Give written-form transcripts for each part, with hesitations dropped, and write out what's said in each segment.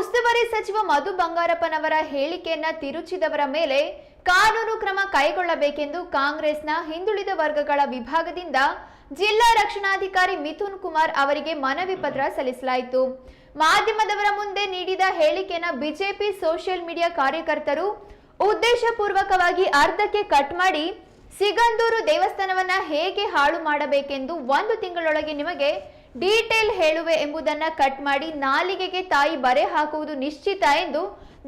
ಉಸ್ತುವಾರಿ ಸಚಿವ ಮಧು ಬಂಗಾರಪ್ಪನವರ ಹೇಳಿಕೆಯನ್ನ ತಿರುಚಿದವರ ಮೇಲೆ ಕಾನೂನು ಕ್ರಮ ಕೈಗೊಳ್ಳಬೇಕೆಂದು ಕಾಂಗ್ರೆಸ್ನ ಹಿಂದುಳಿದ ವರ್ಗಗಳ ವಿಭಾಗದಿಂದ ಜಿಲ್ಲಾ ರಕ್ಷಣಾಧಿಕಾರಿ ಮಿಥುನ್ ಕುಮಾರ್ ಅವರಿಗೆ ಮನವಿ ಪತ್ರ ಸಲ್ಲಿಸಲಾಯಿತು. ಮಾಧ್ಯಮದವರ ಮುಂದೆ ನೀಡಿದ ಹೇಳಿಕೆಯನ್ನ ಬಿಜೆಪಿ ಸೋಷಿಯಲ್ ಮೀಡಿಯಾ ಕಾರ್ಯಕರ್ತರು ಉದ್ದೇಶಪೂರ್ವಕವಾಗಿ ಅರ್ಧಕ್ಕೆ ಕಟ್ ಮಾಡಿ ಸಿಗಂದೂರು ದೇವಸ್ಥಾನವನ್ನ ಹೇಗೆ ಹಾಳು ಮಾಡಬೇಕೆಂದು 1 ತಿಂಗಳೊಳಗೆ ನಿಮಗೆ ಡೀಟೇಲ್ ಹೇಳುವೆ ಎಂಬುದನ್ನು ಕಟ್ ಮಾಡಿ ನಾಲಿಗೆಗೆ ತಾಯಿ ಬರೆ ಹಾಕುವುದು ನಿಶ್ಚಿತ ಎಂದು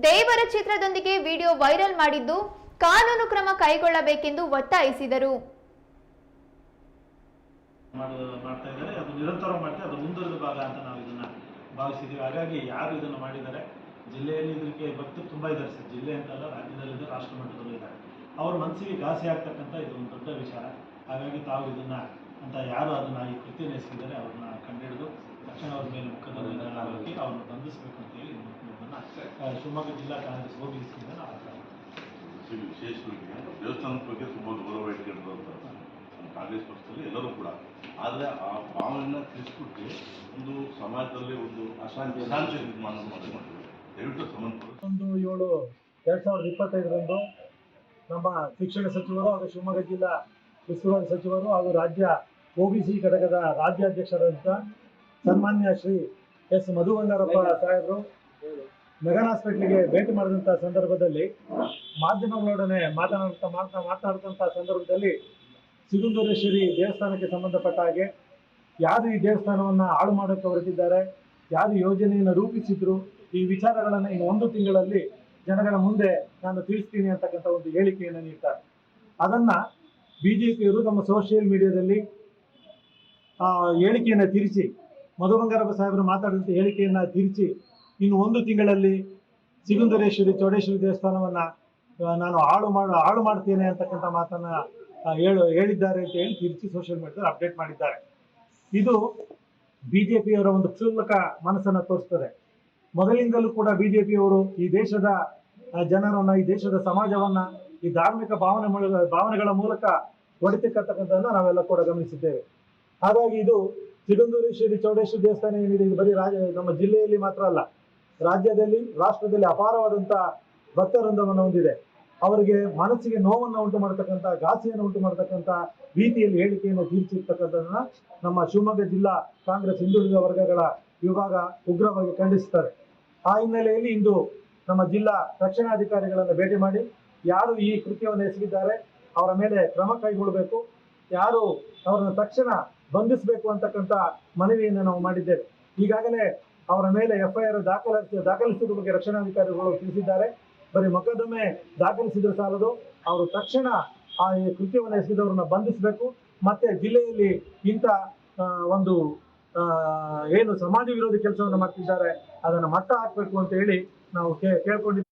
ದೇವರ ಚಿತ್ರದೊಂದಿಗೆ ವಿಡಿಯೋ ವೈರಲ್ ಮಾಡಿದ್ದು ಕಾನೂನು ಕ್ರಮ ಕೈಗೊಳ್ಳಬೇಕೆಂದು ಒತ್ತಾಯಿಸಿದರು. ಮಾಡ್ತಾ ಇದ್ದಾರೆ, ಅದು ನಿರಂತರ ಮಾಡ್ತಾರೆ, ಅದು ಮುಂದುವರೆದ ಭಾಗ ಅಂತ ನಾವು ಇದನ್ನ ಭಾವಿಸಿದ್ದೀವಿ. ಹಾಗಾಗಿ ಯಾರು ಇದನ್ನು ಮಾಡಿದ್ದಾರೆ, ಜಿಲ್ಲೆಯಲ್ಲಿ ಇದಕ್ಕೆ ಭಕ್ತರು ತುಂಬ ಇದ್ದಾರೆ ಸರ್. ಜಿಲ್ಲೆ ಅಂತಲ್ಲ, ರಾಜ್ಯದಲ್ಲಿದೆ, ರಾಷ್ಟ್ರ ಮಟ್ಟದಲ್ಲೂ ಇದ್ದಾರೆ. ಅವ್ರ ಮನಸ್ಸಿಗೆ ಘಾಸಿ ಆಗ್ತಕ್ಕಂಥ ಇದು ಒಂದು ದೊಡ್ಡ ವಿಚಾರ. ಹಾಗಾಗಿ ತಾವು ಇದನ್ನ ಅಂತ ಯಾರು ಅದನ್ನ ಈ ಕೃತ್ಯ ಎಸಗಿದ್ದಾರೆ ಅವ್ರನ್ನ ಕಂಡುಹಿಡಿದು ತಕ್ಷಣ ಅವ್ರ ಮೇಲೆ ಮುಖದಲ್ಲಿ ಹಾಕಿ ಅವ್ರನ್ನ ಬಂಧಿಸಬೇಕು ಅಂತ ಹೇಳಿ ಶಿವಮೊಗ್ಗ ಜಿಲ್ಲಾ ಕಾಂಗ್ರೆಸ್ ಹೋಗಿಸಿದ ವಿಶೇಷವಾಗಿ ದೇವಸ್ಥಾನದ ಬಗ್ಗೆ ತುಂಬ ಗೌರವ ಇಟ್ಕೊಂಡಿರುವಂಥ ಕಾಂಗ್ರೆಸ್ ಪಕ್ಷದಲ್ಲಿ ಎಲ್ಲರೂ ಕೂಡ. ಆದರೆ ಆ ಭಾವನೆಯನ್ನು ತಿಳಿಸ್ಬಿಟ್ಟು ಒಂದು ಸಮಾಜದಲ್ಲಿ ಒಂದು ಅಶಾಂತಿ ನಿರ್ಮಾಣ ಮಾಡಿದ್ರು. ದಯವಿಟ್ಟು ಸಂಬಂಧಪಟ್ಟ 1/7/2025 ನಮ್ಮ ಶಿಕ್ಷಣ ಸಚಿವರು ಹಾಗೂ ಶಿವಮೊಗ್ಗ ಜಿಲ್ಲಾ ಉಸ್ತುವಾರಿ ಸಚಿವರು ಹಾಗೂ ರಾಜ್ಯ ಒಬಿಸಿ ಘಟಕದ ರಾಜ್ಯಾಧ್ಯಕ್ಷರಾದ ಸನ್ಮಾನ್ಯ ಶ್ರೀ ಎಸ್ ಮಧು ಬಂಗಾರಪ್ಪ ಸಾಹೇಬರು ಮೆಗನ್ ಹಾಸ್ಪಿಟ್ಲಿಗೆ ಭೇಟಿ ಮಾಡಿದಂಥ ಸಂದರ್ಭದಲ್ಲಿ ಮಾಧ್ಯಮಗಳೊಡನೆ ಮಾತನಾಡ್ತಂಥ ಸಂದರ್ಭದಲ್ಲಿ ಸಿಗಂದೂರೇಶ್ವರಿ ದೇವಸ್ಥಾನಕ್ಕೆ ಸಂಬಂಧಪಟ್ಟ ಹಾಗೆ ಯಾರು ಈ ದೇವಸ್ಥಾನವನ್ನು ಹಾಳು ಮಾಡೋಕ್ಕೆ ಹೊರಟಿದ್ದಾರೆ, ಯಾರು ಯೋಜನೆಯನ್ನು ರೂಪಿಸಿದ್ರು, ಈ ವಿಚಾರಗಳನ್ನು ಇನ್ನು 1 ತಿಂಗಳಲ್ಲಿ ಜನಗಳ ಮುಂದೆ ನಾನು ತಿಳಿಸ್ತೀನಿ ಅಂತಕ್ಕಂಥ ಒಂದು ಹೇಳಿಕೆಯನ್ನು ನೀಡ್ತಾರೆ. ಅದನ್ನು ಬಿಜೆಪಿಯವರು ತಮ್ಮ ಸೋಷಿಯಲ್ ಮೀಡಿಯಾದಲ್ಲಿ ಹೇಳಿಕೆಯನ್ನು ತಿರುಚಿ, ಮಧು ಬಂಗಾರಪ್ಪ ಸಾಹೇಬರು ಮಾತಾಡಿದಂಥ ಹೇಳಿಕೆಯನ್ನು ತಿರುಚಿ ಇನ್ನು 1 ತಿಂಗಳಲ್ಲಿ ಸಿಗಂದೂರೇಶ್ವರಿ ಚೌಡೇಶ್ವರಿ ದೇವಸ್ಥಾನವನ್ನು ನಾನು ಹಾಳು ಮಾಡ್ತೇನೆ ಅಂತಕ್ಕಂಥ ಮಾತನ್ನು ಹೇಳಿದ್ದಾರೆ ಅಂತ ಹೇಳಿ ತಿರುಚಿ ಸೋಷಿಯಲ್ ಮೀಡಿಯಾದಲ್ಲಿ ಅಪ್ಡೇಟ್ ಮಾಡಿದ್ದಾರೆ. ಇದು ಬಿಜೆಪಿಯವರ ಒಂದು ಕ್ಷುಲ್ಲಕ ಮನಸ್ಸನ್ನು ತೋರಿಸ್ತದೆ. ಮೊದಲಿಂದಲೂ ಕೂಡ ಬಿಜೆಪಿಯವರು ಈ ದೇಶದ ಜನರನ್ನ, ಈ ದೇಶದ ಸಮಾಜವನ್ನ ಈ ಧಾರ್ಮಿಕ ಭಾವನೆಗಳ ಮೂಲಕ ಹೊಡಿತಕ್ಕಂಥದ್ದನ್ನು ನಾವೆಲ್ಲ ಕೂಡ ಗಮನಿಸಿದ್ದೇವೆ. ಹಾಗಾಗಿ ಇದು ಸಿಗಂದೂರೇಶ್ವರಿ ಚೌಡೇಶ್ವರಿ ದೇವಸ್ಥಾನ ಏನಿದೆ, ಇದು ಬರೀ ನಮ್ಮ ಜಿಲ್ಲೆಯಲ್ಲಿ ಮಾತ್ರ ಅಲ್ಲ, ರಾಜ್ಯದಲ್ಲಿ, ರಾಷ್ಟ್ರದಲ್ಲಿ ಅಪಾರವಾದಂಥ ಭಕ್ತವೃಂದವನ್ನು ಹೊಂದಿದೆ. ಅವರಿಗೆ ಮನಸ್ಸಿಗೆ ನೋವನ್ನು ಉಂಟು ಮಾಡತಕ್ಕಂಥ, ಘಾಸಿಯನ್ನು ಉಂಟು ಮಾಡತಕ್ಕಂಥ ರೀತಿಯಲ್ಲಿ ಹೇಳಿಕೆಯನ್ನು ತೀರ್ಚಿರ್ತಕ್ಕಂಥದ್ದನ್ನ ನಮ್ಮ ಶಿವಮೊಗ್ಗ ಜಿಲ್ಲಾ ಕಾಂಗ್ರೆಸ್ ಹಿಂದುಳಿದ ವರ್ಗಗಳ ವಿಭಾಗ ಉಗ್ರವಾಗಿ ಖಂಡಿಸುತ್ತಾರೆ. ಆ ಹಿನ್ನೆಲೆಯಲ್ಲಿ ಇಂದು ನಮ್ಮ ಜಿಲ್ಲಾ ರಕ್ಷಣಾಧಿಕಾರಿಗಳನ್ನು ಭೇಟಿ ಮಾಡಿ ಯಾರು ಈ ಕೃತ್ಯವನ್ನು ಎಸಗಿದ್ದಾರೆ ಅವರ ಮೇಲೆ ಕ್ರಮ ಕೈಗೊಳ್ಳಬೇಕು, ಯಾರು ಅವರನ್ನು ತಕ್ಷಣ ಬಂಧಿಸಬೇಕು ಅಂತಕ್ಕಂಥ ಮನವಿಯನ್ನು ನಾವು ಮಾಡಿದ್ದೇವೆ. ಈಗಾಗಲೇ ಅವರ ಮೇಲೆ FIR ದಾಖಲಿಸಿದ ಬಗ್ಗೆ ರಕ್ಷಣಾಧಿಕಾರಿಗಳು ತಿಳಿಸಿದ್ದಾರೆ. ಬರೀ ಮೊಕದ್ದಮೆ ದಾಖಲಿಸಿದ್ರೆ ಸಾಲದು, ಅವರು ತಕ್ಷಣ ಆ ಕೃತ್ಯವನ್ನು ಎಸಗಿದವರನ್ನ ಬಂಧಿಸಬೇಕು. ಮತ್ತೆ ಜಿಲ್ಲೆಯಲ್ಲಿ ಇಂಥ ಒಂದು ಏನು ಸಮಾಜ ವಿರೋಧಿ ಕೆಲಸವನ್ನು ಮಾಡ್ತಿದ್ದಾರೆ ಅದನ್ನು ಮಟ್ಟ ಹಾಕಬೇಕು ಅಂತ ಹೇಳಿ ನಾವು ಕೇಳ್ಕೊಂಡಿದ್ದೇವೆ.